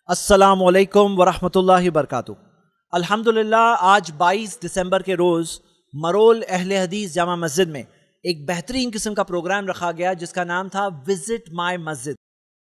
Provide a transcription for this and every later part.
अस्सलामुअलैकुम वरहमतुल्लाहि वबरकातुहू। अल्हम्दुलिल्लाह आज 22 दिसंबर के रोज़ मरोल अहले हदीस जामा मस्जिद में एक बेहतरीन किस्म का प्रोग्राम रखा गया जिसका नाम था विजिट माय मस्जिद।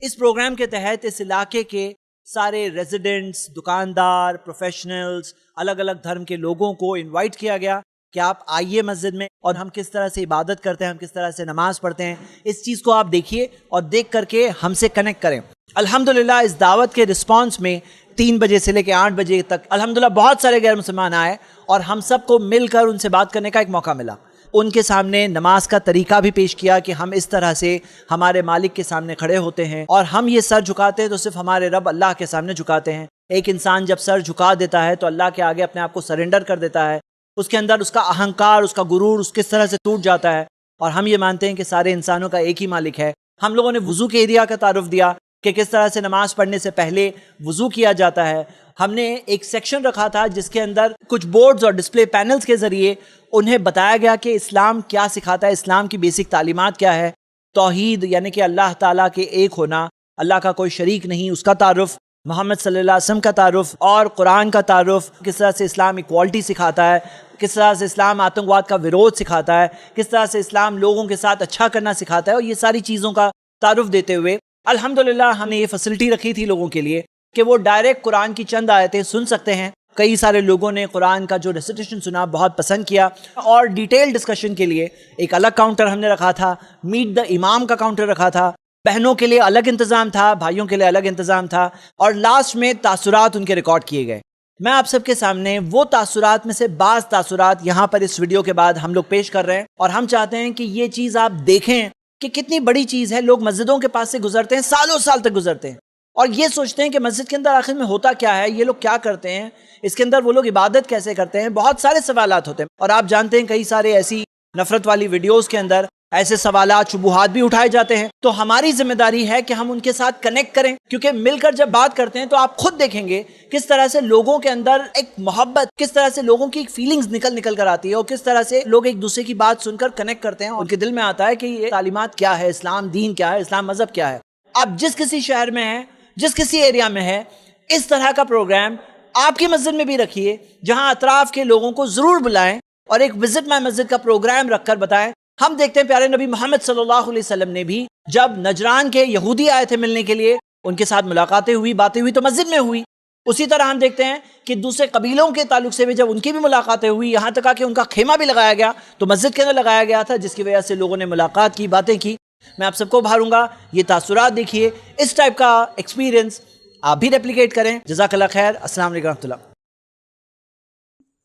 इस प्रोग्राम के तहत इस इलाके के सारे रेजिडेंट्स, दुकानदार, प्रोफेशनल्स, अलग अलग धर्म के लोगों को इनवाइट किया गया कि आप आइए मस्जिद में और हम किस तरह से इबादत करते हैं, हम किस तरह से नमाज पढ़ते हैं, इस चीज़ को आप देखिए और देख करके हमसे कनेक्ट करें। अल्हम्दुलिल्लाह इस दावत के रिस्पांस में 3 बजे से लेकर 8 बजे तक अल्हम्दुलिल्लाह बहुत सारे गैर मुसलमान आए और हम सबको मिलकर उनसे बात करने का एक मौका मिला। उनके सामने नमाज का तरीका भी पेश किया कि हम इस तरह से हमारे मालिक के सामने खड़े होते हैं और हम ये सर झुकाते हैं तो सिर्फ हमारे रब अल्लाह के सामने झुकाते हैं। एक इंसान जब सर झुका देता है तो अल्लाह के आगे अपने आप को सरेंडर कर देता है, उसके अंदर उसका अहंकार, उसका गुरूर किस तरह से टूट जाता है। और हम ये मानते हैं कि सारे इंसानों का एक ही मालिक है। हम लोगों ने वुज़ू के एरिया का तारुफ दिया कि किस तरह से नमाज पढ़ने से पहले वुज़ू किया जाता है। हमने एक सेक्शन रखा था जिसके अंदर कुछ बोर्ड्स और डिस्प्ले पैनल्स के ज़रिए उन्हें बताया गया कि इस्लाम क्या सिखाता है, इस्लाम की बेसिक तालीमात क्या है। तौहीद यानी कि अल्लाह ताला के एक होना, अल्लाह का कोई शरीक नहीं, उसका तारुफ, मोहम्मद सल्लल्लाहु अलैहि वसल्लम का तारुफ और कुरान का तारुफ, किस तरह से इस्लाम इक्वालिटी सिखाता है, किस तरह से इस्लाम आतंकवाद का विरोध सिखाता है, किस तरह से इस्लाम लोगों के साथ अच्छा करना सिखाता है। और ये सारी चीज़ों का तारुफ देते हुए अल्हम्दुलिल्लाह हमने ये फैसिलिटी रखी थी लोगों के लिए कि वो डायरेक्ट कुरान की चंद आयतें सुन सकते हैं। कई सारे लोगों ने कुरान का जो रेसिटेशन सुना बहुत पसंद किया और डिटेल डिस्कशन के लिए एक अलग काउंटर हमने रखा था, मीट द इमाम का काउंटर रखा था। बहनों के लिए अलग इंतज़ाम था, भाइयों के लिए अलग इंतज़ाम था और लास्ट में तासुरात उनके रिकॉर्ड किए गए। मैं आप सबके सामने वो तासुरात में से बाज़ तासुरात यहाँ पर इस वीडियो के बाद हम लोग पेश कर रहे हैं और हम चाहते हैं कि ये चीज़ आप देखें कि कितनी बड़ी चीज़ है। लोग मस्जिदों के पास से गुजरते हैं, सालों साल तक गुजरते हैं और ये सोचते हैं कि मस्जिद के अंदर आखिर में होता क्या है, ये लोग क्या करते हैं, इसके अंदर वो लोग इबादत कैसे करते हैं। बहुत सारे सवालात होते हैं और आप जानते हैं कई सारे ऐसी नफरत वाली वीडियोस के अंदर ऐसे सवालात, शुबुहात भी उठाए जाते हैं। तो हमारी जिम्मेदारी है कि हम उनके साथ कनेक्ट करें, क्योंकि मिलकर जब बात करते हैं तो आप खुद देखेंगे किस तरह से लोगों के अंदर एक मोहब्बत, किस तरह से लोगों की फीलिंग्स निकल कर आती है और किस तरह से लोग एक दूसरे की बात सुनकर कनेक्ट करते हैं। उनके दिल में आता है कि ये तालीमात क्या है, इस्लाम दीन क्या है, इस्लाम मजहब क्या है। आप जिस किसी शहर में है, जिस किसी एरिया में है, इस तरह का प्रोग्राम आपकी मस्जिद में भी रखिए, जहां अतराफ के लोगों को जरूर बुलाएं और एक विजिट माय मस्जिद का प्रोग्राम रखकर बताएं। हम देखते हैं प्यारे नबी मोहम्मद सल्लल्लाहु अलैहि वसल्लम ने भी जब नजरान के यहूदी आए थे मिलने के लिए, उनके साथ मुलाकातें हुई, बातें हुई तो मस्जिद में हुई। उसी तरह हम देखते हैं कि दूसरे कबीलों के ताल्लुक से भी जब उनकी भी मुलाकातें हुई, यहाँ तक कि उनका खेमा भी लगाया गया तो मस्जिद के अंदर लगाया गया था, जिसकी वजह से लोगों ने मुलाकात की, बातें की। मैं आप सबको भारूंगा ये तासुरात देखिए, इस टाइप का एक्सपीरियंस आप भी रेप्लिकेट करें। जज़ाकल्लाह खैर। अस्सलाम वालेकुम रहमतुल्लाह।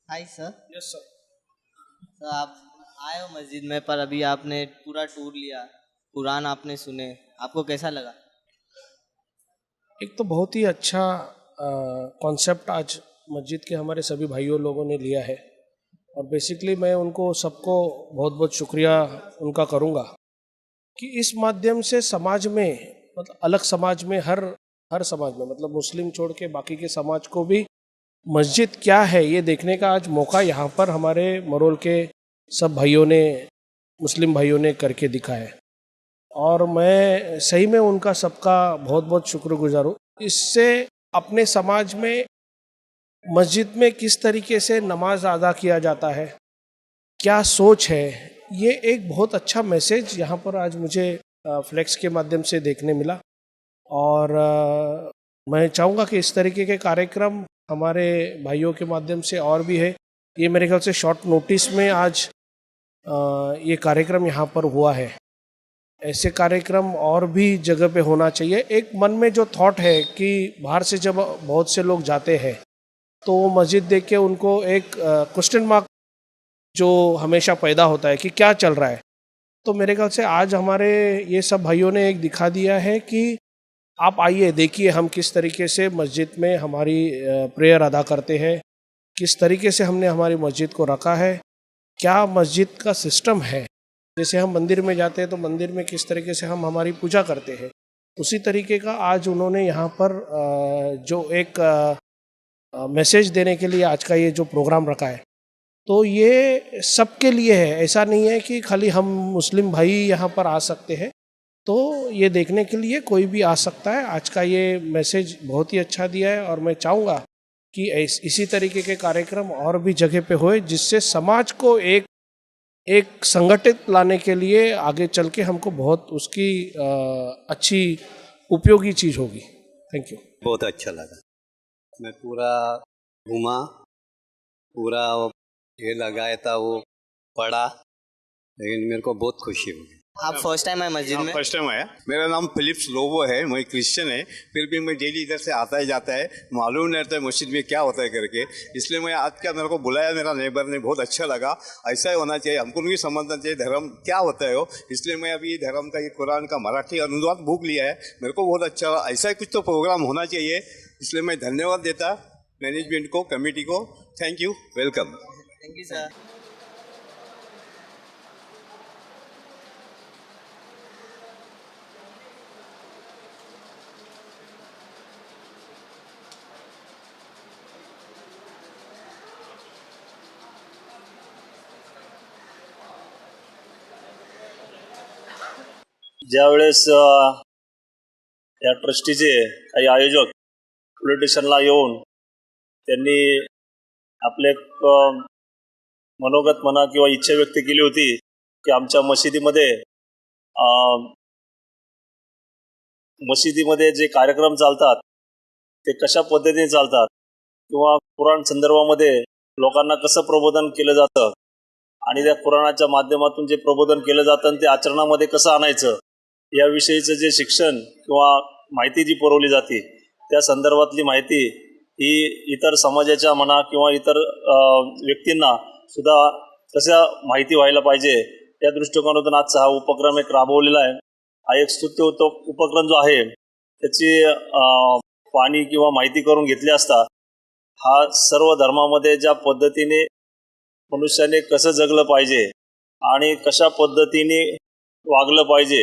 Hi sir. Yes sir. आप आए हो मस्जिद में, पर अभी आपने पूरा टूर लिया, कुरान आपने सुने, आपको कैसा लगा? एक तो बहुत ही अच्छा कॉन्सेप्ट आज मस्जिद के हमारे सभी भाइयों लोगों ने लिया है और बेसिकली मैं उनको सबको बहुत बहुत शुक्रिया उनका करूँगा कि इस माध्यम से समाज में, मतलब अलग समाज में, हर समाज में, मतलब मुस्लिम छोड़ के बाकी के समाज को भी मस्जिद क्या है ये देखने का आज मौका यहाँ पर हमारे मरोल के सब भाइयों ने, मुस्लिम भाइयों ने करके दिखा है और मैं सही में उनका सबका बहुत बहुत शुक्रगुजार हूँ। इससे अपने समाज में मस्जिद में किस तरीके से नमाज अदा किया जाता है, क्या सोच है, ये एक बहुत अच्छा मैसेज यहाँ पर आज मुझे फ्लेक्स के माध्यम से देखने मिला। और मैं चाहूँगा कि इस तरीके के कार्यक्रम हमारे भाइयों के माध्यम से और भी है। ये मेरे ख्याल से शॉर्ट नोटिस में आज ये कार्यक्रम यहाँ पर हुआ है। ऐसे कार्यक्रम और भी जगह पे होना चाहिए। एक मन में जो थॉट है कि बाहर से जब बहुत से लोग जाते हैं तो मस्जिद देख के उनको एक क्वेश्चन मार्क जो हमेशा पैदा होता है कि क्या चल रहा है, तो मेरे ख्याल से आज हमारे ये सब भाइयों ने एक दिखा दिया है कि आप आइए देखिए हम किस तरीके से मस्जिद में हमारी प्रेयर अदा करते हैं, किस तरीके से हमने हमारी मस्जिद को रखा है, क्या मस्जिद का सिस्टम है। जैसे हम मंदिर में जाते हैं तो मंदिर में किस तरीके से हम हमारी पूजा करते हैं, उसी तरीके का आज उन्होंने यहाँ पर जो एक मैसेज देने के लिए आज का ये जो प्रोग्राम रखा है, तो ये सबके लिए है। ऐसा नहीं है कि खाली हम मुस्लिम भाई यहाँ पर आ सकते हैं, तो ये देखने के लिए कोई भी आ सकता है। आज का ये मैसेज बहुत ही अच्छा दिया है और मैं चाहूँगा कि इसी तरीके के कार्यक्रम और भी जगह पे होए, जिससे समाज को एक एक संगठित लाने के लिए आगे चल के हमको बहुत उसकी अच्छी उपयोगी चीज़ होगी। Thank you. बहुत अच्छा लगा। मैं पूरा घूमा, पूरा वो ये लगाया था वो पढ़ा, लेकिन मेरे को बहुत खुशी हुई। आप फर्स्ट टाइम आए मस्जिद में? फर्स्ट टाइम आया। मेरा नाम फिलिप्स लोबो है, मैं क्रिश्चियन है, फिर भी मैं डेली इधर से आता ही जाता है, मालूम नहीं रहता है मस्जिद में क्या होता है करके, इसलिए मैं आज क्या मेरे को बुलाया मेरा नेबर ने, बहुत अच्छा लगा। ऐसा ही होना चाहिए, हमको नहीं समझना चाहिए धर्म क्या होता है वो, इसलिए मैं अभी धर्म का ये कुरान का मराठी अनुवाद बुक लिया है, मेरे को बहुत अच्छा लगा। ऐसा ही कुछ तो प्रोग्राम होना चाहिए, इसलिए मैं धन्यवाद देता मैनेजमेंट को, कमेटी को। Thank you, welcome. Thank you sir. ज्यावेळेस या ट्रस्टीचे काही आयोजक पोलिटिशियनला येऊन त्यांनी आपले एक मनोगत म्हणा किंवा इच्छा व्यक्त केली होती की आमच्या मशिदीमध्ये जे कार्यक्रम चालतात ते कशा पद्धतीने चालतात किंवा कुराण संदर्भामध्ये लोकांना कसं प्रबोधन केलं जातं आणि त्या कुराणाच्या माध्यमातून जे प्रबोधन केलं जातं आणि ते आचरणामध्ये कसं आणायचं याविषयीचं जे शिक्षण किंवा माहिती जी पुरवली जाते त्या संदर्भातली माहिती ही इतर समाजाच्या म्हणा किंवा इतर व्यक्तींना सुद्धा कशा माहिती व्हायला पाहिजे या दृष्टिकोनातून आजचा हा उपक्रम एक राबवलेला आहे। हा एक स्तुत्य उपक्रम जो आहे त्याची पाणी किंवा माहिती करून घेतली असता हा सर्व धर्मामध्ये ज्या पद्धतीने मनुष्याने कसं जगलं पाहिजे आणि कशा पद्धतीने वागलं पाहिजे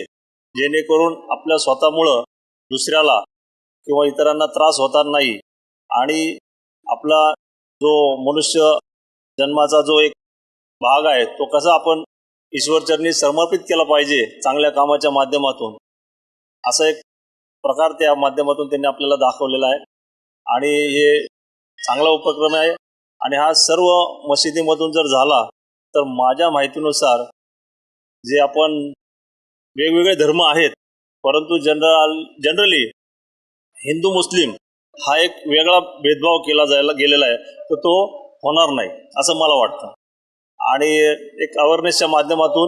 जेणेकरून आपल्या स्वतःमुळं दुसऱ्याला किंवा इतरांना त्रास होणार नाही आणि आपला जो मनुष्य जन्माचा जो एक भाग आहे तो कसा आपण ईश्वरचरणी समर्पित केला पाहिजे चांगल्या कामाच्या माध्यमातून, असा एक प्रकार त्या माध्यमातून त्यांनी आपल्याला दाखवलेला आहे आणि हे चांगला उपक्रम आहे। आणि हा सर्व मशिदीमधून जर झाला तर माझ्या माहितीनुसार जे आपण वेगवेगळे धर्म आहेत परंतु जनरली हिंदू मुस्लिम हा एक वेगळा भेदभाव केला गेलेला आहे तर तो होणार नाही असं मला वाटतं। आणि एक अवेअरनेसच्या माध्यमातून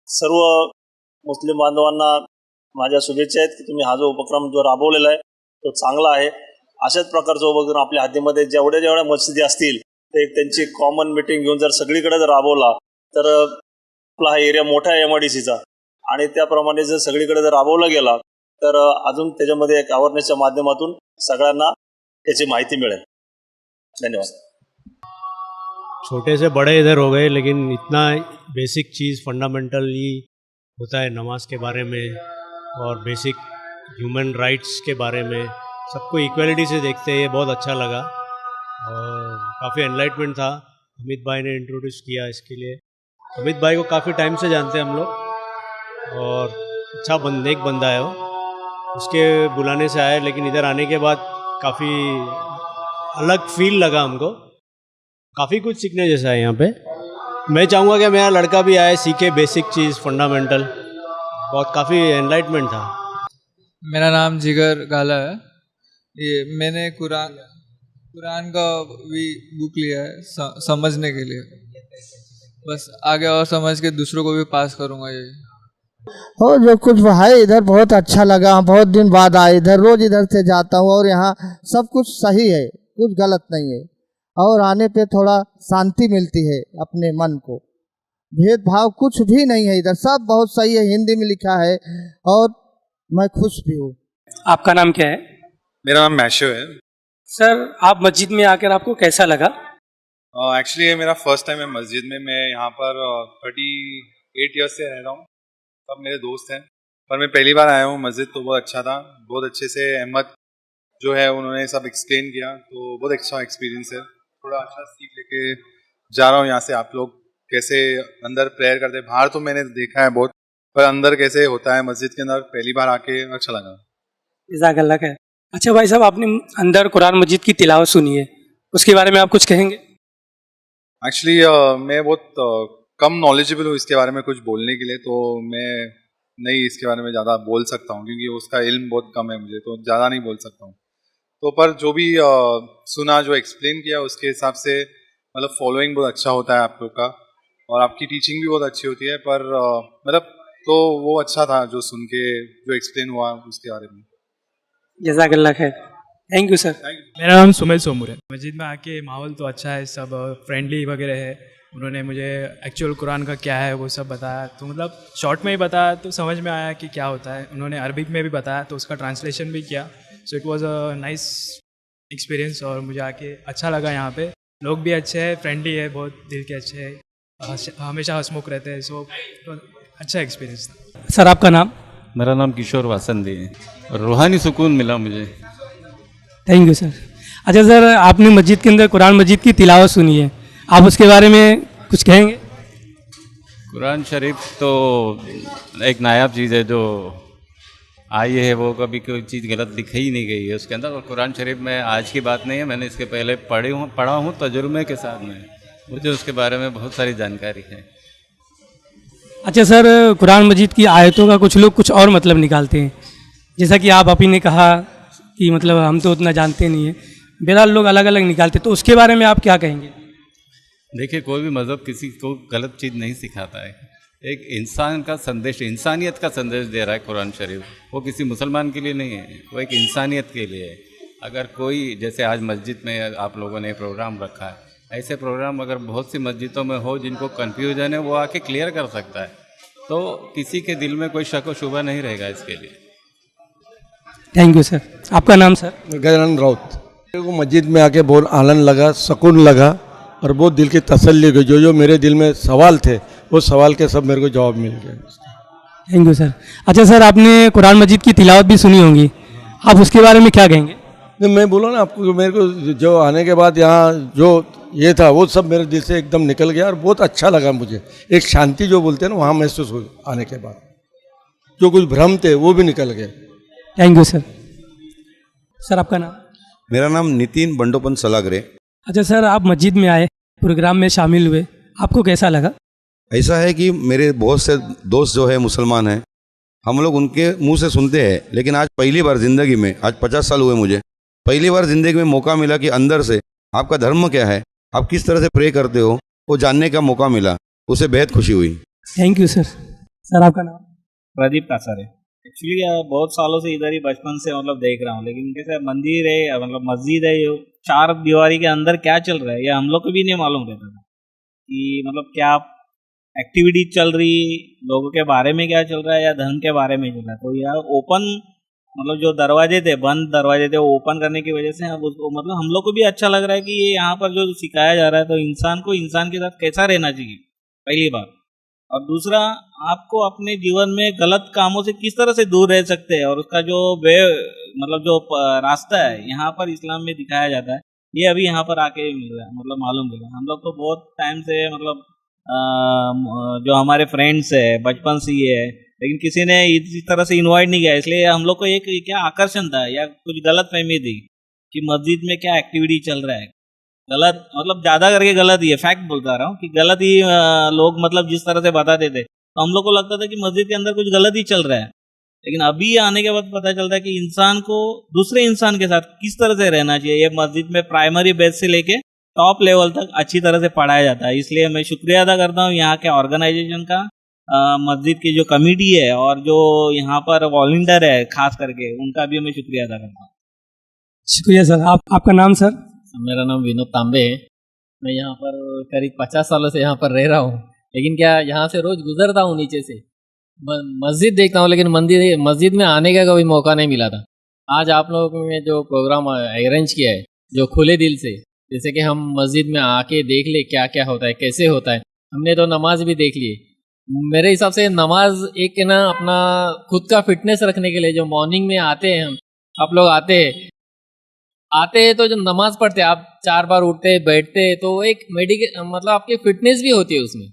सर्व मुस्लिम बांधवांना माझ्या शुभेच्छा आहेत की तुम्ही हा जो उपक्रम जो राबवलेला आहे तो चांगला आहे। अशाच प्रकारचा उपक्रम आपल्या हद्दीमध्ये जेवढ्या मशिदी असतील तर एक त्यांची कॉमन मीटिंग घेऊन जर सगळीकडे जर राबवला तर आपला हा एरिया मोठा आहे MIDCचा आणि त्याप्रमाणे जर सगळीकडे जर राबवला गेला तर अजून त्याच्यामध्ये एक अवेअरनेसच्या माध्यमातून सगळ्यांना त्याची माहिती मिळेल। धन्यवाद। छोटे से बड़े इधर हो गए, लेकिन इतना बेसिक चीज़ फंडामेंटली होता है नमाज के बारे में और बेसिक ह्यूमन राइट्स के बारे में, सबको इक्वलिटी से देखते हैं, ये बहुत अच्छा लगा और काफ़ी एनलाइटमेंट था। अमित भाई ने इंट्रोड्यूस किया इसके लिए। अमित भाई को काफ़ी टाइम से जानते हैं हम लोग और अच्छा एक बंदा है वो, उसके बुलाने से आए, लेकिन इधर आने के बाद काफ़ी अलग फील लगा हमको, काफ़ी कुछ सीखने जैसा है यहाँ पे। मैं चाहूँगा कि मेरा लड़का भी आए, सीखे बेसिक चीज़ फंडामेंटल, बहुत काफ़ी एनलाइटमेंट था। मेरा नाम जिगर गाला है। ये मैंने कुरान का भी बुक लिया है समझने के लिए, बस आगे और समझ के दूसरों को भी पास करूँगा। ये और जो कुछ है इधर बहुत अच्छा लगा, बहुत दिन बाद आए इधर, रोज इधर से जाता हूँ और यहाँ सब कुछ सही है, कुछ गलत नहीं है और आने पे थोड़ा शांति मिलती है अपने मन को, भेदभाव कुछ भी नहीं है इधर, सब बहुत सही है, हिंदी में लिखा है और मैं खुश भी हूँ। आपका नाम क्या है? मेरा नाम मैशो है। सर आप मस्जिद में आकर आपको कैसा लगा? एक्चुअली ये मेरा फर्स्ट टाइम है मस्जिद में। मैं यहाँ पर 38 ईयर्स से रह रहा हूँ, सब मेरे दोस्त हैं, पर मैं पहली बार आया हूँ मस्जिद, तो बहुत अच्छा था। बहुत अच्छे से अहमद जो है उन्होंने सब एक्सप्लेन किया, तो बहुत अच्छा एक्सपीरियंस है। थोड़ा अच्छा सीख लेके जा रहा हूँ यहाँ से। आप लोग कैसे अंदर प्रेयर करते हैं, बाहर तो मैंने देखा है बहुत, पर अंदर कैसे होता है मस्जिद के अंदर पहली बार आके अच्छा लगा। जज़ाकल्लाह खैर। अच्छा भाई साहब, आपने अंदर कुरान मजीद की तिलावत सुनी है, उसके बारे में आप कुछ कहेंगे? एक्चुअली मैं बहुत कम नॉलेजेबल हूँ इसके बारे में कुछ बोलने के लिए, तो मैं नहीं इसके बारे में ज़्यादा बोल सकता हूँ क्योंकि उसका इल्म बहुत कम है मुझे, तो ज़्यादा नहीं बोल सकता हूँ। तो पर जो भी सुना, जो एक्सप्लेन किया, उसके हिसाब से मतलब फॉलोइंग बहुत अच्छा होता है आप लोग का और आपकी टीचिंग भी बहुत अच्छी होती है। पर मतलब तो वो अच्छा था जो सुन के जो एक्सप्लेन हुआ उसके बारे में। जज़ाकल्लाह खैर। Thank you sir. मेरा नाम सुमेल सोमूर है। मस्जिद में आके माहौल तो अच्छा है, सब फ्रेंडली वगैरह है। उन्होंने मुझे एक्चुअल कुरान का क्या है वो सब बताया, तो मतलब शॉर्ट में ही बताया तो समझ में आया कि क्या होता है। उन्होंने अरबिक में भी बताया तो उसका ट्रांसलेशन भी किया। So it was a nice experience और मुझे आके अच्छा लगा। यहाँ पे लोग भी अच्छे हैं, फ्रेंडली है, बहुत दिल के अच्छे हैं, हमेशा हंसमुख रहते हैं। सो अच्छा एक्सपीरियंस था। सर आपका नाम? मेरा नाम किशोर वासंदी है और रूहानी सुकून मिला मुझे। Thank you sir. अच्छा सर, आपने मस्जिद के अंदर कुरान मजीद की तिलावत सुनी है, आप उसके बारे में कुछ कहेंगे? कुरान शरीफ तो एक नायाब चीज़ है जो आई है, वो कभी कोई चीज़ गलत लिखी ही नहीं गई है उसके अंदर। और कुरान शरीफ में आज की बात नहीं है, मैंने इसके पहले पढ़ा हूँ तजुर्बे के साथ में, मुझे उसके बारे में बहुत सारी जानकारी है। अच्छा सर, कुरान मजीद की आयतों का कुछ लोग कुछ और मतलब निकालते हैं, जैसा कि आप अभी ने कहा कि मतलब हम तो उतना जानते नहीं हैं, बहरहाल लोग अलग अलग निकालते, तो उसके बारे में आप क्या कहेंगे? देखिए, कोई भी मज़हब किसी को गलत चीज़ नहीं सिखाता है। एक इंसान का संदेश, इंसानियत का संदेश दे रहा है कुरान शरीफ। वो किसी मुसलमान के लिए नहीं है, वो एक इंसानियत के लिए है। अगर कोई, जैसे आज मस्जिद में आप लोगों ने प्रोग्राम रखा है, ऐसे प्रोग्राम अगर बहुत सी मस्जिदों में हो जिनको कन्फ्यूजन है, वो आके क्लियर कर सकता है, तो किसी के दिल में कोई शक व शुबा नहीं रहेगा इसके लिए। Thank you sir. आपका नाम सर? गजानन राउत। मेरे को मस्जिद में आके बहुत आनंद लगा, सुकून लगा और बहुत दिल की तसल्ली हुई। जो मेरे दिल में सवाल थे वो सवाल के सब मेरे को जवाब मिल गए। Thank you sir. अच्छा सर, आपने कुरान मजीद की तिलावत भी सुनी होगी, आप उसके बारे में क्या कहेंगे? नहीं, मैं बोला ना आपको, मेरे को जो आने के बाद यहाँ जो ये था वो सब मेरे दिल से एकदम निकल गया और बहुत अच्छा लगा मुझे। एक शांति जो बोलते हैं ना, वहाँ महसूस हुई आने के बाद। जो कुछ भ्रम थे वो भी निकल गए। Thank you sir. सर आपका नाम? मेरा नाम नितिन बंडोपन सलागरे। अच्छा सर, आप मस्जिद में आए, प्रोग्राम में शामिल हुए, आपको कैसा लगा? ऐसा है कि मेरे बहुत से दोस्त जो है मुसलमान हैं, हम लोग उनके मुंह से सुनते हैं, लेकिन आज पहली बार ज़िंदगी में, आज 50 साल हुए मुझे, पहली बार ज़िंदगी में मौका मिला कि अंदर से आपका धर्म क्या है, आप किस तरह से प्रे करते हो, वो जानने का मौका मिला। उसे बेहद खुशी हुई। Thank you sir. सर आपका नाम? प्रदीप कासारे। एक्चुअली बहुत सालों से इधर ही बचपन से मतलब देख रहा हूँ, लेकिन कैसे मंदिर है, मतलब मस्जिद है, ये 4 दीवारी के अंदर क्या चल रहा है ये हम लोग को भी नहीं मालूम रहता था कि मतलब क्या एक्टिविटी चल रही, लोगों के बारे में क्या चल रहा है या धर्म के बारे में चल रहा है। तो यार ओपन, मतलब जो दरवाजे थे, बंद दरवाजे थे, वो ओपन करने की वजह से अब उसको मतलब हम लोग को भी अच्छा लग रहा है कि ये यहाँ पर जो सिखाया जा रहा है, तो इंसान को इंसान के साथ कैसा रहना चाहिए, पहली बात। और दूसरा, आपको अपने जीवन में गलत कामों से किस तरह से दूर रह सकते हैं और उसका जो मतलब जो रास्ता है यहाँ पर इस्लाम में दिखाया जाता है, ये अभी यहाँ पर आके मिल रहा है, मतलब मालूम मिला। हम लोग तो बहुत टाइम से मतलब जो हमारे फ्रेंड्स है बचपन से ही है, लेकिन किसी ने इस तरह से इन्वाइट नहीं किया, इसलिए हम लोग को एक क्या आकर्षण था या कुछ गलत फहमी थी कि मस्जिद में क्या एक्टिविटी चल रहा है। गलत मतलब ज़्यादा करके गलत ही है, फैक्ट बोलता रहा हूँ कि गलत ही लोग मतलब जिस तरह से बताते थे, तो हम लोग को लगता था कि मस्जिद के अंदर कुछ गलत ही चल रहा है। लेकिन अभी आने के बाद पता चलता है कि इंसान को दूसरे इंसान के साथ किस तरह से रहना चाहिए, ये मस्जिद में प्राइमरी बेस से लेके टॉप लेवल तक अच्छी तरह से पढ़ाया जाता है। इसलिए मैं शुक्रिया अदा करता हूँ यहाँ के ऑर्गेनाइजेशन का, मस्जिद की जो कमेटी है और जो यहाँ पर वॉलंटियर है खास करके, उनका भी मैं शुक्रिया अदा करता हूँ। शुक्रिया सर। आपका नाम सर? मेरा नाम विनोद तांबे है। मैं यहाँ पर करीब 50 सालों से यहाँ पर रह रहा हूँ, लेकिन क्या यहाँ से रोज़ गुजरता हूँ नीचे से, मस्जिद देखता हूँ, लेकिन मस्जिद में आने का कभी मौका नहीं मिला था। आज आप लोगों ने जो प्रोग्राम अरेंज किया है, जो खुले दिल से, जैसे कि हम मस्जिद में आके देख ले क्या क्या होता है, कैसे होता है। हमने तो नमाज भी देख ली। मेरे हिसाब से नमाज एक ना अपना खुद का फिटनेस रखने के लिए, जो मॉर्निंग में आते हैं, हम आप लोग आते हैं तो जो नमाज पढ़ते हैं, आप 4 बार उठते बैठते, तो एक मतलब आपकी फिटनेस भी होती है उसमें।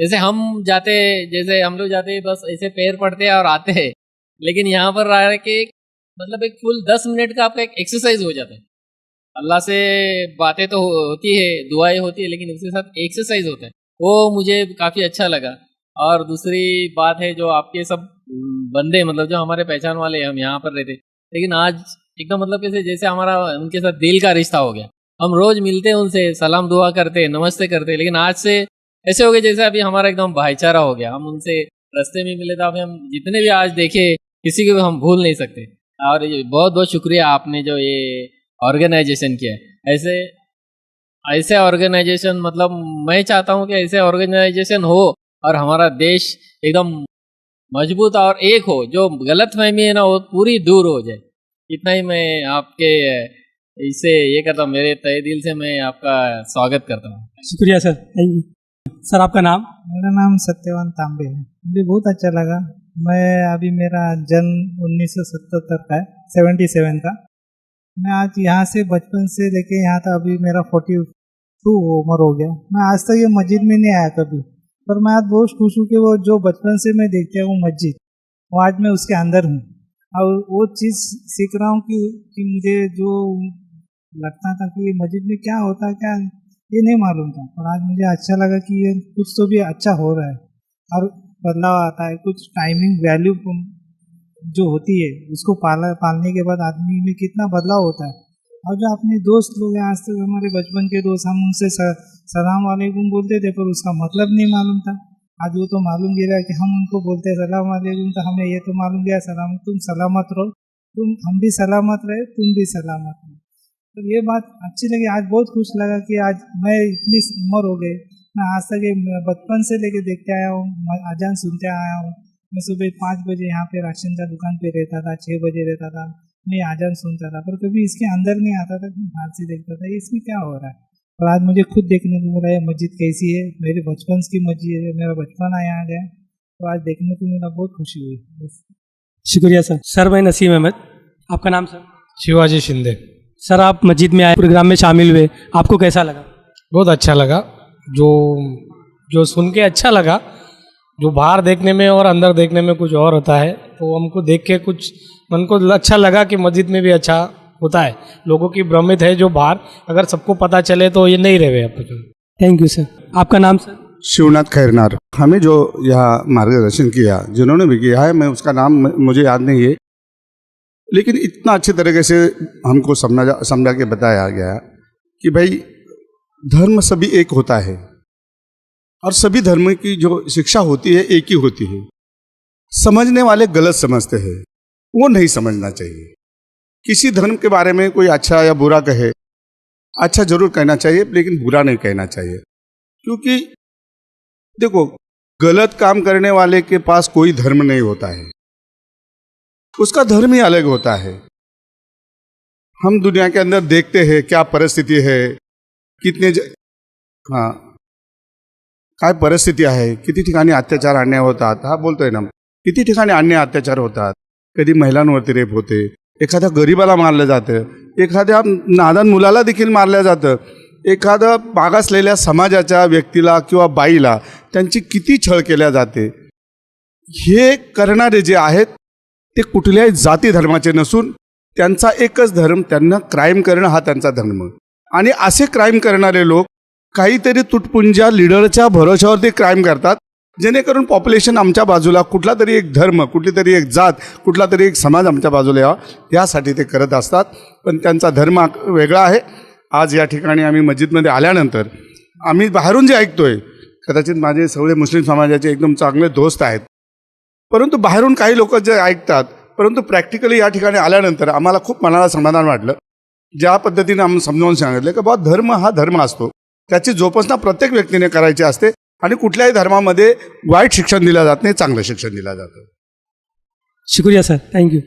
जैसे हम जाते, जैसे हम लोग जाते बस ऐसे पैर पड़ते हैं और आते हैं, लेकिन यहाँ पर रह के मतलब एक फुल 10 मिनट का आपका एक एक्सरसाइज हो जाता है। अल्लाह से बातें तो होती है, दुआएं होती है, लेकिन उसके साथ एक्सरसाइज होता है, वो मुझे काफ़ी अच्छा लगा। और दूसरी बात है जो आपके सब बंदे मतलब जो हमारे पहचान वाले हम यहाँ पर रहते, लेकिन आज एकदम मतलब कैसे जैसे हमारा उनके साथ दिल का रिश्ता हो गया। हम रोज मिलते हैं, उनसे सलाम दुआ करते हैं, नमस्ते करते हैं, लेकिन आज से ऐसे हो गए जैसे अभी हमारा एकदम भाईचारा हो गया। हम उनसे रास्ते में मिले तो अभी हम जितने भी आज देखे किसी को भी हम भूल नहीं सकते। और ये बहुत बहुत शुक्रिया आपने जो ये ऑर्गेनाइजेशन किया है। ऐसे ऑर्गेनाइजेशन मतलब मैं चाहता हूँ कि ऐसे ऑर्गेनाइजेशन हो और हमारा देश एकदम मजबूत और एक हो, जो गलतफहमी है ना वो पूरी दूर हो जाए। इतना ही मैं आपके इससे ये करता हूँ, मेरे तहे दिल से मैं आपका स्वागत करता हूँ। शुक्रिया सर, थैंक यू। सर आपका नाम? मेरा नाम सत्यवान तांबे है। मुझे बहुत अच्छा लगा। मैं अभी मेरा जन्म 1977 का है, 77 का। मैं आज यहाँ से बचपन से लेके यहाँ तक अभी मेरा 42 उम्र हो गया। मैं आज तक ये मस्जिद में नहीं आया कभी, पर मैं आज बहुत खुश हूँ कि वो जो बचपन से मैं देखता हूँ मस्जिद, वो आज मैं उसके अंदर हूँ और वो चीज़ सीख रहा हूँ कि मुझे जो लगता था कि ये मस्जिद में क्या होता है, क्या ये नहीं मालूम था, पर आज मुझे अच्छा लगा कि ये कुछ तो भी अच्छा हो रहा है और बदलाव आता है। कुछ टाइमिंग वैल्यू जो होती है उसको पालने के बाद आदमी में कितना बदलाव होता है। और जो अपने दोस्त लोग हैं, आज तक हमारे बचपन के दोस्त, हम उनसे सलाम वालेकुम बोलते थे पर उसका मतलब नहीं मालूम था। आज वो तो मालूम गया कि हम उनको बोलते हैं सलाम वालेकुम, तो हमें ये तो मालूम गया सलाम, तुम सलामत रहो, हम भी सलामत रहे, तुम भी सलामत रहो। तो ये बात अच्छी लगी। आज बहुत खुश लगा कि आज मैं इतनी उम्र हो गई, मैं आज तक ये बचपन से लेके देखते आया हूँ, अजान सुनते आया हूँ। मैं सुबह 5 बजे यहाँ पे राशन का दुकान पे रहता था, 6 बजे रहता था, मैं अजान सुनता था, पर कभी इसके अंदर नहीं आता था, बाहर से देखता था इसमें क्या हो रहा है। और आज मुझे खुद देखने को मिला ये मस्जिद कैसी है, मेरे बचपन की मस्जिद है, मेरा बचपन आया आ गया, तो आज देखने को मिला, बहुत खुशी हुई। बस शुक्रिया सर। सर मैं नसीम अहमद, आपका नाम सर? शिवाजी शिंदे। सर आप मस्जिद में आए, प्रोग्राम में शामिल हुए, आपको कैसा लगा? बहुत अच्छा लगा। जो सुन के अच्छा लगा, जो बाहर देखने में और अंदर देखने में कुछ और होता है, तो हमको देख के कुछ मन को अच्छा लगा कि मस्जिद में भी अच्छा होता है। लोगों की भ्रमित है जो बाहर, अगर सबको पता चले तो ये नहीं रहे। Thank you sir. आपका नाम सर? शिवनाथ खैरनार। हमें जो यहाँ मार्गदर्शन किया, जिन्होंने भी किया है, मैं उसका नाम मुझे याद नहीं है, लेकिन इतना अच्छे तरीके से हमको समझा के बताया गया कि भाई धर्म सभी एक होता है और सभी धर्म की जो शिक्षा होती है एक ही होती है। समझने वाले गलत समझते हैं, वो नहीं समझना चाहिए। किसी धर्म के बारे में कोई अच्छा या बुरा कहे, अच्छा जरूर कहना चाहिए लेकिन बुरा नहीं कहना चाहिए, क्योंकि देखो गलत काम करने वाले के पास कोई धर्म नहीं होता है, उसका धर्म ही अलग होता है। हम दुनिया के अंदर देखते हैं क्या परिस्थिति है, कितने काय परिस्थित्या आहे, किती ठिकाणी अत्याचार अन्याय होतात, हा बोलतोय ना, किती ठिकाणी अन्याय अत्याचार होतात, कधी महिलांवरती रेप होते, एखाद्या गरीबाला मारलं जातं, एखाद्या नादान मुलाला देखील मारलं जातं, एखाद्या मागासलेल्या समाजाच्या व्यक्तीला किंवा बाईला त्यांची किती छळ केल्या जाते। हे करणारे जे आहेत ते कुठल्याही जाती धर्माचे नसून त्यांचा एकच धर्म, त्यांना क्राईम करणं हा त्यांचा धर्म। आणि असे क्राईम करणारे लोक काहीतरी तुटपुंजा लीडरच्या भरोशावरती क्राईम करतात, जेणेकरून पॉप्युलेशन आमच्या बाजूला, कुठला तरी एक धर्म, कुठली तरी एक जात, कुठला तरी एक समाज आमच्या बाजूला यावा, यासाठी ते करत असतात। पण त्यांचा धर्म वेगळा आहे। आज या ठिकाणी आम्ही मस्जिदमध्ये आल्यानंतर आम्ही बाहेरून जे ऐकतोय, कदाचित माझे सगळे मुस्लिम समाजाचे एकदम चांगले दोस्त आहेत, परंतु बाहेरून काही लोक जे ऐकतात, परंतु प्रॅक्टिकली या ठिकाणी आल्यानंतर आम्हाला खूप मनाला समाधान वाटलं। ज्या पद्धतीने आम्ही समजावून सांगितलं की बाबा धर्म हा धर्म असतो, त्याची जोपासना प्रत्येक व्यक्तीने करायची असते आणि कुठल्याही धर्मामध्ये वाईट शिक्षण दिलं जात नाही, चांगलं शिक्षण दिलं जातं। शुक्रिया सर, थैंक यू।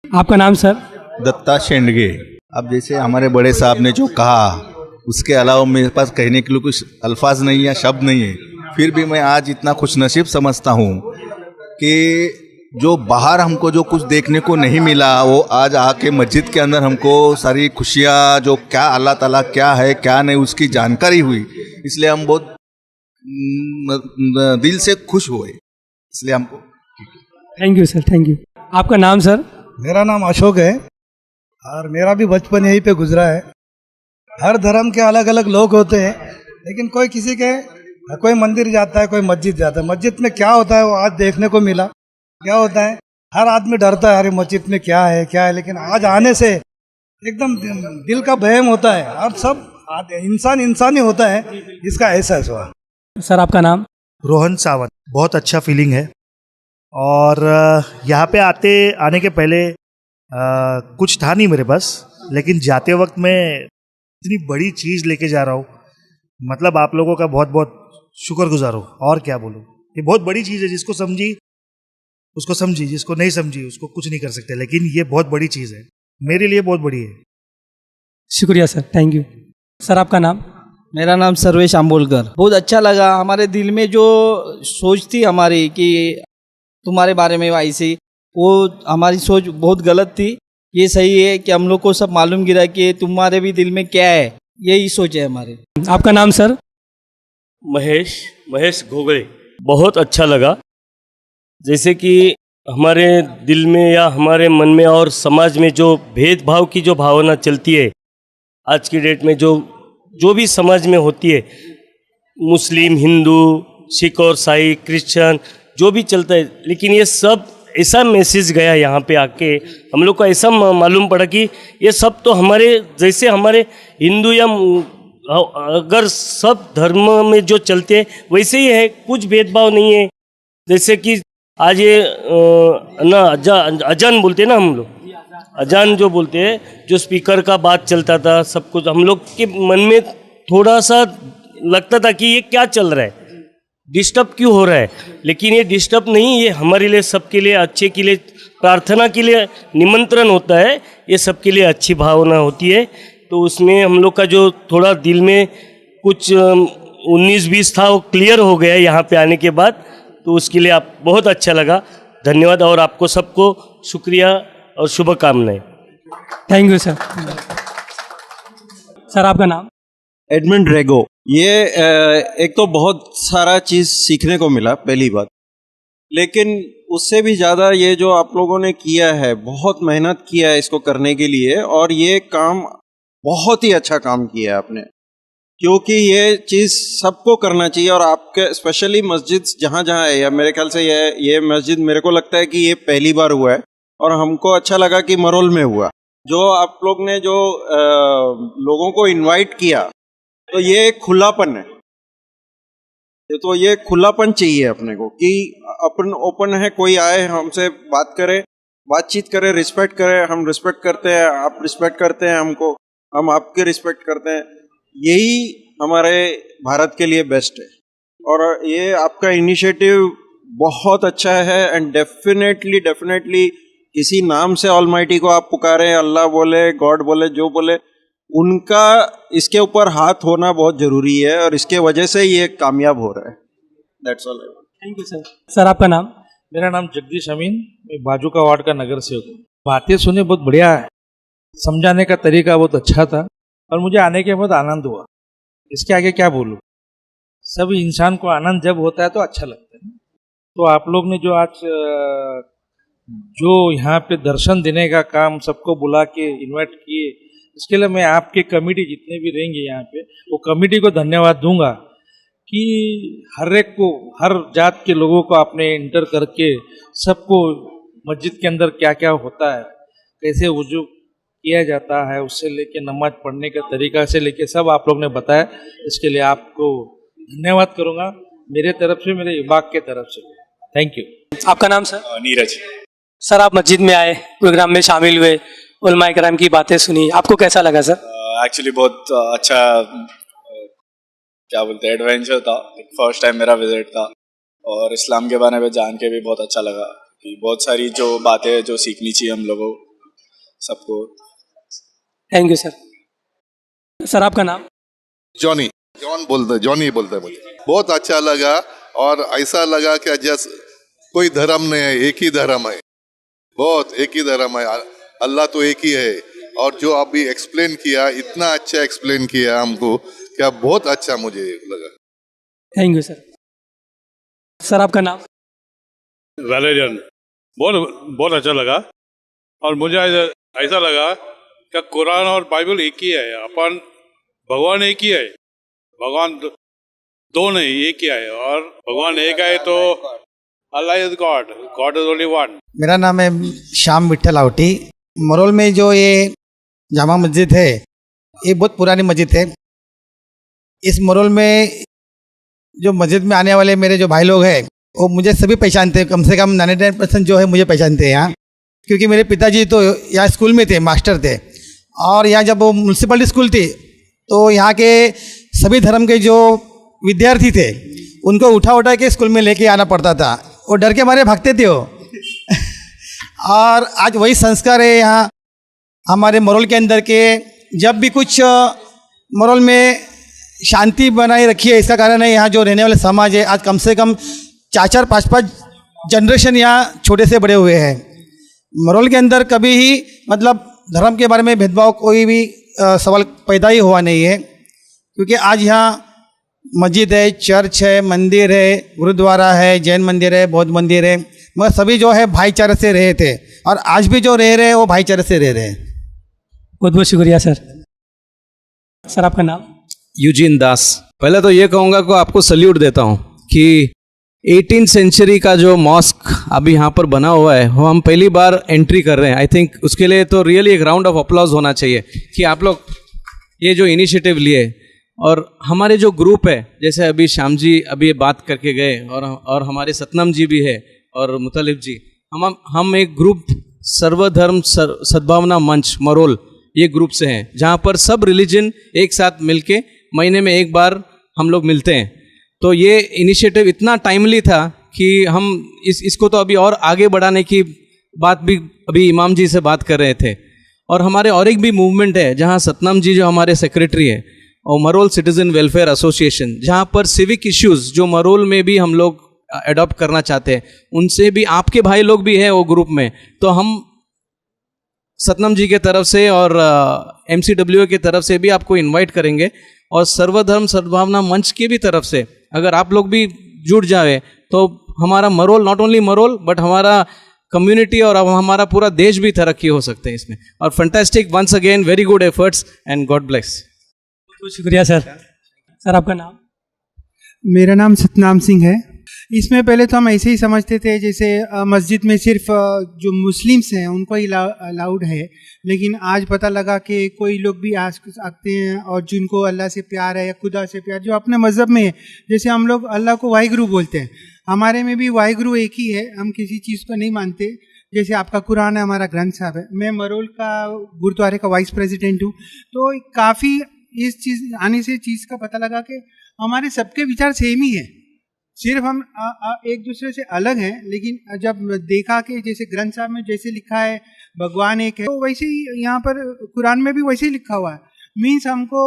आपका नाम सर? दत्ता शेंडगे। अब जैसे हमारे बड़े साहब ने जो कहा, उसके अलावा मेरे पास कहने के लिए कुछ अल्फाज नहीं है, शब्द नहीं है। फिर भी मैं आज इतना खुशनसीब समझता हूँ कि जो बाहर हमको जो कुछ देखने को नहीं मिला, वो आज आके मस्जिद के अंदर हमको सारी खुशियाँ, जो क्या अल्लाह ताला क्या है क्या नहीं, उसकी जानकारी हुई। इसलिए हम बहुत दिल से खुश हुए, इसलिए हमको। Thank you sir, thank you. आपका नाम सर? मेरा नाम अशोक है और मेरा भी बचपन यहीं पे गुजरा है। हर धर्म के अलग अलग लोग होते हैं, लेकिन कोई किसी के कोई मंदिर जाता है, कोई मस्जिद जाता है। मस्जिद में क्या होता है वो आज देखने को मिला। क्या होता है, हर आदमी डरता है, अरे मस्जिद में क्या है, लेकिन आज आने से एकदम दिल का बहम होता है और सब इंसान ही होता है, इसका एहसास हुआ। सर आपका नाम? रोहन सावंत। बहुत अच्छा फीलिंग है और यहाँ पे आने के पहले कुछ था नहीं मेरे पास, लेकिन जाते वक्त मैं इतनी बड़ी चीज़ लेके जा रहा हूँ। मतलब आप लोगों का बहुत बहुत शुक्रगुजार हूँ, और क्या बोलूँ। ये बहुत बड़ी चीज़ है, जिसको समझी उसको समझी, जिसको नहीं समझी उसको कुछ नहीं कर सकते, लेकिन ये बहुत बड़ी चीज़ है, मेरे लिए बहुत बड़ी है। शुक्रिया सर, थैंक यू। सर आपका नाम? मेरा नाम सर्वेश आंबोलकर। बहुत अच्छा लगा। हमारे दिल में जो सोच थी हमारी कि तुम्हारे बारे में ऐसी, वो हमारी सोच बहुत गलत थी। ये सही है कि हम लोग को सब मालूम गिरा कि तुम्हारे भी दिल में क्या है, यही सोच है हमारी। आपका नाम सर? महेश घोगड़े। बहुत अच्छा लगा, जैसे कि हमारे दिल में या हमारे मन में और समाज में जो भेदभाव की जो भावना चलती है आज की डेट में, जो भी समाज में होती है, मुस्लिम, हिंदू, सिख और ईसाई, क्रिश्चियन, जो भी चलता है, लेकिन ये सब ऐसा मैसेज गया यहाँ पे आके हम लोग को ऐसा मालूम पड़ा कि ये सब तो हमारे जैसे हमारे हिंदू या अगर सब धर्म में जो चलते हैं वैसे ही है, कुछ भेदभाव नहीं है। जैसे कि आज ये ना अजान बोलते हैं ना, हम लोग अजान जो बोलते हैं, जो स्पीकर का बात चलता था, सब कुछ हम लोग के मन में थोड़ा सा लगता था कि ये क्या चल रहा है, डिस्टर्ब क्यों हो रहा है। लेकिन ये डिस्टर्ब नहीं, ये हमारे लिए, सबके लिए अच्छे के लिए, प्रार्थना के लिए निमंत्रण होता है। ये सबके लिए अच्छी भावना होती है। तो उसमें हम लोग का जो थोड़ा दिल में कुछ 19-20 था, वो क्लियर हो गया यहाँ पे आने के बाद। तो उसके लिए आप बहुत अच्छा लगा, धन्यवाद। और आपको सबको शुक्रिया और शुभकामनाएं। Thank you sir. सर आपका नाम? एडमंड रेगो। ये एक तो बहुत सारा चीज़ सीखने को मिला, पहली बात, लेकिन उससे भी ज़्यादा ये जो आप लोगों ने किया है, बहुत मेहनत किया है इसको करने के लिए, और ये काम बहुत ही अच्छा काम किया है आपने, क्योंकि ये चीज़ सबको करना चाहिए। और आपके स्पेशली मस्जिद जहाँ जहाँ है, या मेरे ख्याल से ये मस्जिद मेरे को लगता है कि ये पहली बार हुआ है, और हमको अच्छा लगा कि मरोल में हुआ। जो आप लोग ने जो लोगों को इनवाइट किया, तो ये एक खुलापन है। तो ये खुलापन चाहिए अपने को कि अपन ओपन है, कोई आए हमसे बात करे, बातचीत करे, रिस्पेक्ट करे। हम रिस्पेक्ट करते हैं, आप रिस्पेक्ट करते हैं हमको, हम आपके रिस्पेक्ट करते हैं। यही हमारे भारत के लिए बेस्ट है। और ये आपका इनिशिएटिव बहुत अच्छा है। एंड डेफिनेटली किसी नाम से ऑलमाइटी को आप पुकारें, अल्लाह बोले, गॉड बोले, जो बोले, उनका इसके ऊपर हाथ होना बहुत ज़रूरी है, और इसके वजह से ये कामयाब हो रहा है। That's all. Thank you sir. Sir आपका नाम? मेरा नाम जगदीश अमीन, मैं बाजू का वार्ड का नगर सेवक हूँ। बातें सुने बहुत बढ़िया है, समझाने का तरीका बहुत अच्छा था, और मुझे आने के बाद आनंद हुआ। इसके आगे क्या बोलूँ। सब इंसान को आनंद जब होता है तो अच्छा लगता है। तो आप लोग ने जो आज जो यहाँ पे दर्शन देने का काम, सबको बुला के इन्वाइट किए, इसके लिए मैं आपके कमेटी जितने भी रहेंगे यहाँ पे, वो कमेटी को धन्यवाद दूंगा कि हर एक को, हर जात के लोगों को आपने इंटर करके सबको मस्जिद के अंदर क्या क्या होता है, कैसे वुजू किया जाता है, उससे लेके नमाज पढ़ने का तरीका से लेके सब आप लोग ने बताया। इसके लिए आपको धन्यवाद करूँगा मेरे तरफ से, मेरे विभाग के तरफ से। Thank you. आपका नाम सर? नीरज। सर आप मस्जिद में आए, प्रोग्राम में शामिल हुए, उलमाए कराम की बातें सुनी, आपको कैसा लगा सर? एक्चुअली बहुत अच्छा, क्या बोलते हैं, एडवेंचर था। फर्स्ट टाइम मेरा विजिट था, और इस्लाम के बारे में जान के भी बहुत अच्छा लगा कि बहुत सारी जो बातें जो सीखनी चाहिए हम लोगों सबको। Thank you sir. सर आपका नाम? जॉनी बोलते हैं। मुझे बहुत अच्छा लगा, और ऐसा लगा कि जैसे कोई धर्म नहीं है, एक ही धर्म है, बहुत एक ही धर्म है, अल्लाह तो एक ही है। और जो अभी एक्सप्लेन किया, इतना अच्छा एक्सप्लेन किया हमको, क्या बहुत अच्छा मुझे लगा। Thank you sir. सर आपका नाम? वैलेरियन। बहुत बहुत अच्छा लगा और मुझे ऐसा लगा कि कुरान और बाइबल एक ही है। अपन भगवान एक ही है, भगवान दो नहीं एक ही है, और भगवान एक है तो Allah is God, God is only one. मेरा नाम है श्याम विठल आवटी। मरोल में जो ये जामा मस्जिद है ये बहुत पुरानी मस्जिद है। इस मरोल में जो मस्जिद में आने वाले मेरे जो भाई लोग हैं वो मुझे सभी पहचानते हैं, कम से कम 99% जो है मुझे पहचानते हैं यहाँ, क्योंकि मेरे पिताजी तो यहाँ स्कूल में थे, मास्टर थे। और यहाँ जब वो म्यूनसिपलिटी स्कूल थी तो यहाँ के सभी धर्म के जो विद्यार्थी थे उनको उठा उठा के स्कूल में लेके आना पड़ता था, वो डर के मारे भागते थे वो और आज वही संस्कार है यहाँ हमारे मरोल के अंदर के। जब भी कुछ मरोल में शांति बनाए रखी है, इसका कारण है यहाँ जो रहने वाले समाज है, आज कम से कम 4-4, 5-5 जनरेशन यहाँ छोटे से बड़े हुए हैं। मरोल के अंदर कभी ही मतलब धर्म के बारे में भेदभाव कोई भी सवाल पैदा ही हुआ नहीं है, क्योंकि आज यहाँ मस्जिद है, चर्च है, मंदिर है, गुरुद्वारा है, जैन मंदिर है, बौद्ध मंदिर है, मगर सभी जो है भाईचारे से रहे थे और आज भी जो रह रहे हैं वो भाईचारे से रह रहे हैं। बहुत बहुत शुक्रिया सर। सर आपका नाम? यूजीन दास। पहले तो ये कहूँगा कि आपको सल्यूट देता हूँ कि 18th सेंचुरी का जो मॉस्क अभी यहाँ पर बना हुआ है वो हम पहली बार एंट्री कर रहे हैं। आई थिंक उसके लिए तो रियली एक राउंड ऑफ अप्लॉज होना चाहिए कि आप लोग ये जो इनिशिएटिव लिए। और हमारे जो ग्रुप है, जैसे अभी श्याम जी अभी ये बात करके गए और हमारे सतनाम जी भी है और मुतलिब जी, हम एक ग्रुप सर्वधर्म सद्भावना मंच मरोल ये ग्रुप से हैं, जहाँ पर सब रिलीजन एक साथ मिलके महीने में एक बार हम लोग मिलते हैं। तो ये इनिशिएटिव इतना टाइमली था कि हम इसको तो अभी और आगे बढ़ाने की बात भी अभी इमाम जी से बात कर रहे थे। और हमारे और एक भी मूवमेंट है जहाँ सतनाम जी जो हमारे सेक्रेटरी है, और मरोल सिटीजन वेलफेयर एसोसिएशन, जहाँ पर सिविक इश्यूज़ जो मरोल में भी हम लोग अडॉप्ट करना चाहते हैं, उनसे भी आपके भाई लोग भी हैं वो ग्रुप में। तो हम सतनाम जी के तरफ से और MCWA की तरफ से भी आपको इनवाइट करेंगे, और सर्वधर्म सद्भावना मंच की भी तरफ से अगर आप लोग भी जुड़ जाए तो हमारा Marol, not only Marol but हमारा कम्युनिटी और हमारा पूरा देश भी तरक्की हो सकते हैं इसमें। और fantastic, once again very good efforts and God bless. बहुत शुक्रिया सर। सर आपका नाम? मेरा नाम सतनाम सिंह है। इसमें पहले तो हम ऐसे ही समझते थे जैसे मस्जिद में सिर्फ जो मुस्लिम्स हैं उनको ही अलाउड है, लेकिन आज पता लगा कि कोई लोग भी आते हैं और जिनको अल्लाह से प्यार है या खुदा से प्यार, जो अपने मज़हब में है। जैसे हम लोग अल्लाह को वाहिगुरु बोलते हैं, हमारे में भी वाहिगुरु एक ही है, हम किसी चीज़ को नहीं मानते। जैसे आपका कुरान है, हमारा ग्रंथ साहब है। मैं मरोल का गुरुद्वारे का वाइस प्रेसिडेंट हूँ। तो काफ़ी इस चीज़ आने से चीज़ का पता लगा कि हमारे सबके विचार सेम ही है, सिर्फ हम एक दूसरे से अलग हैं। लेकिन जब देखा कि जैसे ग्रंथ साहब में जैसे लिखा है भगवान एक है, तो वैसे ही यहाँ पर कुरान में भी वैसे ही लिखा हुआ है। मीन्स हमको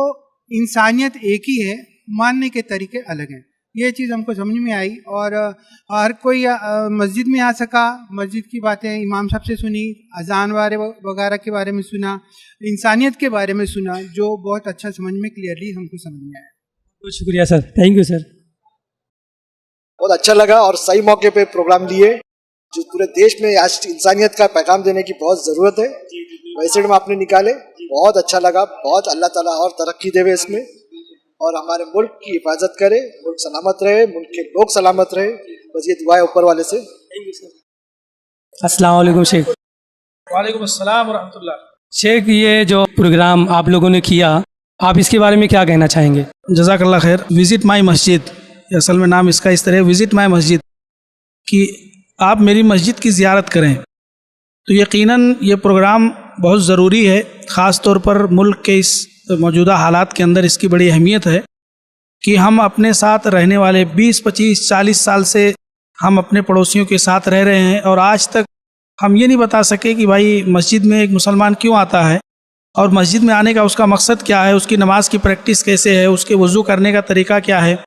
इंसानियत एक ही है, मानने के तरीके अलग हैं। ये चीज़ हमको समझ में आई और हर कोई मस्जिद में आ सका, मस्जिद की बातें इमाम साहब से सुनी, अजान वगैरह के बारे में सुना, इंसानियत के बारे में सुना, जो बहुत अच्छा समझ में क्लियरली हमको समझ में आया। बहुत शुक्रिया सर। Thank you sir. बहुत अच्छा लगा और सही मौके पे प्रोग्राम लिए, जो पूरे देश में आज इंसानियत का पैगाम देने की बहुत ज़रूरत है, वैसे में आपने निकाले। बहुत अच्छा लगा। बहुत अल्लाह ताला और तरक्की देवे इसमें, और हमारे मुल्क की हिफाजत करे, मुल्क सलामत रहे, मुल्क के लोग सलामत रहे। बस ये दुआ है ऊपर वाले से। अस्सलाम वालेकुम शेख। वालेकुम अस्सलाम व रहमतुल्लाह। शेख, ये जो प्रोग्राम आप लोगों ने किया, आप इसके बारे में क्या कहना चाहेंगे? जज़ाकल्लाह खैर। विज़िट माई मस्जिद, असल में नाम इसका इस तरह है, विज़िट माई मस्जिद, कि आप मेरी मस्जिद की ज़ियारत करें। तो यकीनन ये प्रोग्राम बहुत ज़रूरी है, ख़ास तौर पर मुल्क के इस मौजूदा हालात के अंदर इसकी बड़ी अहमियत है कि हम अपने साथ रहने वाले 20, 25, 40 साल से हम अपने पड़ोसियों के साथ रह रहे हैं, और आज तक हम ये नहीं बता सके कि भाई मस्जिद में एक मुसलमान क्यों आता है और मस्जिद में आने का उसका मकसद क्या है, उसकी नमाज की प्रैक्टिस कैसे है, उसके वज़ू करने का तरीका क्या है।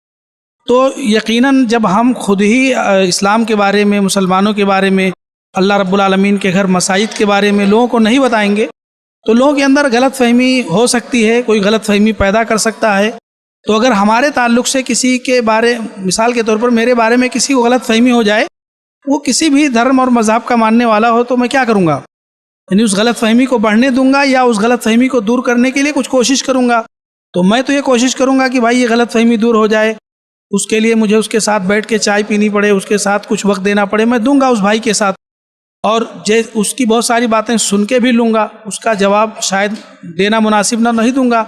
तो यकीनन जब हम खुद ही इस्लाम के बारे में, मुसलमानों के बारे में, अल्लाह रब्बुल आलमीन के घर मसाजिद के बारे में लोगों को नहीं बताएंगे तो लोगों के अंदर गलत फहमी हो सकती है, कोई गलत फहमी पैदा कर सकता है। तो अगर हमारे ताल्लुक़ से किसी के बारे, मिसाल के तौर पर मेरे बारे में किसी को गलत फहमी हो जाए, वो किसी भी धर्म और मज़हब का मानने वाला हो, तो मैं क्या करूँगा? यानी उस गलत फहमी को बढ़ने दूंगा या उस गलत फहमी को दूर करने के लिए कुछ कोशिश करूँगा? तो मैं तो ये कोशिश करूँगा कि भाई ये गलत फहमी दूर हो जाए। उसके लिए मुझे उसके साथ बैठ के चाय पीनी पड़े, उसके साथ कुछ वक्त देना पड़े, मैं दूंगा उस भाई के साथ, और उसकी बहुत सारी बातें सुन के भी लूँगा, उसका जवाब शायद देना मुनासिब ना नहीं दूंगा।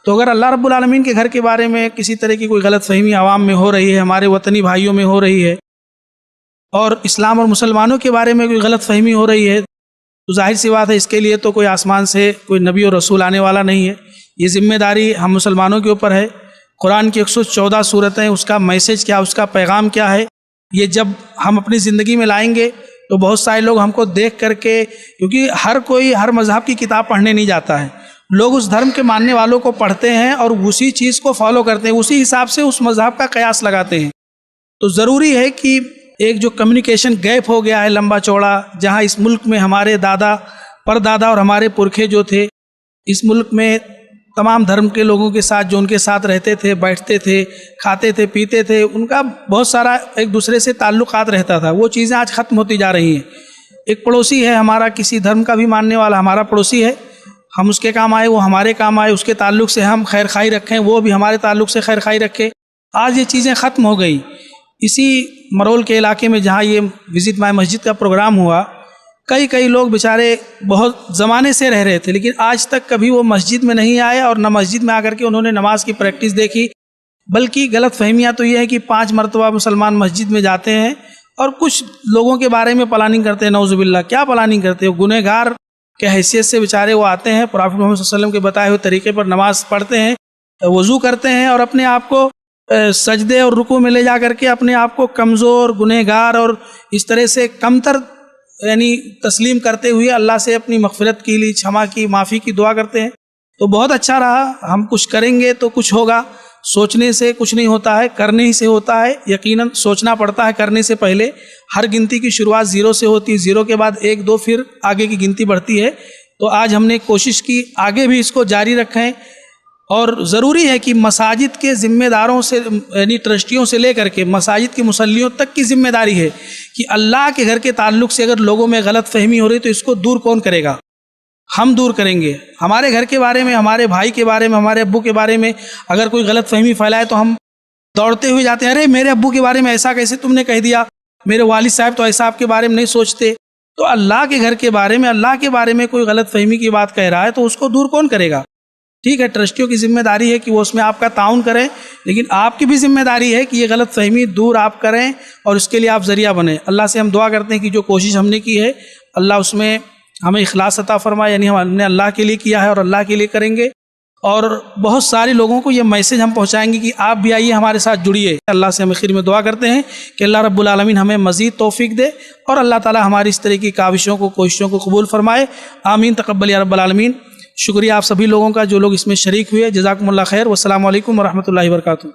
तो अगर अल्लाह रब्बुल आलमीन के घर के बारे में किसी तरह की कोई गलत फहमी आवाम में हो रही है, हमारे वतनी भाइयों में हो रही है, और इस्लाम और मुसलमानों के बारे में कोई गलत फहमी हो रही है, तो जाहिर सी बात है इसके लिए तो कोई आसमान से कोई नबी और रसूल आने वाला नहीं है। ये जिम्मेदारी हम मुसलमानों के ऊपर है। कुरान की 114 सूरतें, उसका मैसेज क्या, उसका पैगाम क्या है, ये जब हम अपनी ज़िंदगी में लाएंगे तो बहुत सारे लोग हमको देख करके, क्योंकि हर कोई हर मज़हब की किताब पढ़ने नहीं जाता है, लोग उस धर्म के मानने वालों को पढ़ते हैं और उसी चीज़ को फॉलो करते हैं, उसी हिसाब से उस मज़हब का कयास लगाते हैं। तो ज़रूरी है कि एक जो कम्युनिकेशन गैप हो गया है लंबा चौड़ा, जहाँ इस मुल्क में हमारे दादा परदादा और हमारे पुरखे जो थे, इस मुल्क में तमाम धर्म के लोगों के साथ जो उनके साथ रहते थे, बैठते थे, खाते थे, पीते थे, उनका बहुत सारा एक दूसरे से ताल्लुकात रहता था, वो चीज़ें आज ख़त्म होती जा रही हैं। एक पड़ोसी है हमारा, किसी धर्म का भी मानने वाला हमारा पड़ोसी है, हम उसके काम आए, वो हमारे काम आए, उसके ताल्लुक़ से हम खैर खाई रखें, वो भी हमारे ताल्लुक़ से खैर खाई रखे। आज ये चीज़ें ख़त्म हो गई। इसी मरोल के इलाके में जहाँ ये विज़िट माय मस्जिद का प्रोग्राम हुआ, कई लोग बेचारे बहुत ज़माने से रह रहे थे, लेकिन आज तक कभी वो मस्जिद में नहीं आए और न मस्जिद में आकर के उन्होंने नमाज की प्रैक्टिस देखी। बल्कि गलत फहमियाँ तो ये है कि 5 मरतबा मुसलमान मस्जिद में जाते हैं और कुछ लोगों के बारे में प्लानिंग करते हैं, नौजुबिल्ला। क्या प्लानिंग करते हैं? गुनहगार के हैसियत से बेचारे वो आते हैं, प्रॉफेट मोहम्मद सल्लल्लाहु अलैहि वसल्लम के बताए हुए तरीके पर नमाज पढ़ते हैं, वज़ू करते हैं और अपने आप को सजदे और रुकू में ले जा करके अपने आप को कमज़ोर, गुनहगार और इस तरह से कमतर यानी तस्लीम करते हुए अल्लाह से अपनी मग़फ़िरत के लिए, क्षमा की, माफ़ी की दुआ करते हैं। तो बहुत अच्छा रहा। हम कुछ करेंगे तो कुछ होगा, सोचने से कुछ नहीं होता है, करने ही से होता है। यकीनन सोचना पड़ता है करने से पहले। हर गिनती की शुरुआत 0 से होती है, 0 के बाद 1, 2 फिर आगे की गिनती बढ़ती है। तो आज हमने कोशिश की आगे भी इसको जारी रखें, और ज़रूरी है कि मसाजिद के ज़िम्मेदारों से यानी ट्रस्टियों से लेकर के मसाजिद के मुसल्लियों तक की ज़िम्मेदारी है कि अल्लाह के घर के ताल्लुक़ से अगर लोगों में गलत फहमी हो रही तो इसको दूर कौन करेगा? हम दूर करेंगे। हमारे घर के बारे में, हमारे भाई के बारे में, हमारे अब्बू के बारे में अगर कोई गलत फहमी फैलाए तो हम दौड़ते हुए जाते हैं, अरे मेरे अब्बू के बारे में ऐसा कैसे तुमने कह दिया, मेरे वालिद साहब तो ऐसा आपके बारे में नहीं सोचते। तो अल्लाह के घर के बारे में, अल्लाह के बारे में कोई गलत फहमी की बात कह रहा है तो उसको दूर कौन करेगा? ठीक है, ट्रस्टियों की जिम्मेदारी है कि वो उसमें आपका ताउन करें, लेकिन आपकी भी जिम्मेदारी है कि ये गलत फहमी दूर आप करें और इसके लिए आप ज़रिया बने। अल्लाह से हम दुआ करते हैं कि जो कोशिश हमने की है अल्लाह उसमें हमें इखलास अता फरमाए, यानी हमने अल्लाह के लिए किया है और अल्लाह के लिए करेंगे। और बहुत सारे लोगों को ये मैसेज हम पहुँचाएंगे कि आप भी आइए, हमारे साथ जुड़िए। अल्लाह से हम आखिर में दुआ करते हैं कि अल्लाह रब्बुल आलमीन हमें मज़ीद तौफीक दे और अल्लाह ताला हमारी इस तरह की काविशों को, कोशिशों को कबूल फरमाए। आमीन, तक़ब्बल या रब्बल आलमीन। शुक्रिया आप सभी लोगों का जो लोग इसमें शरीक हुए। जज़ाकुमुल्लाह खैर। वस्सलामु अलैकुम वरहमतुल्लाहि वबरकातुहू।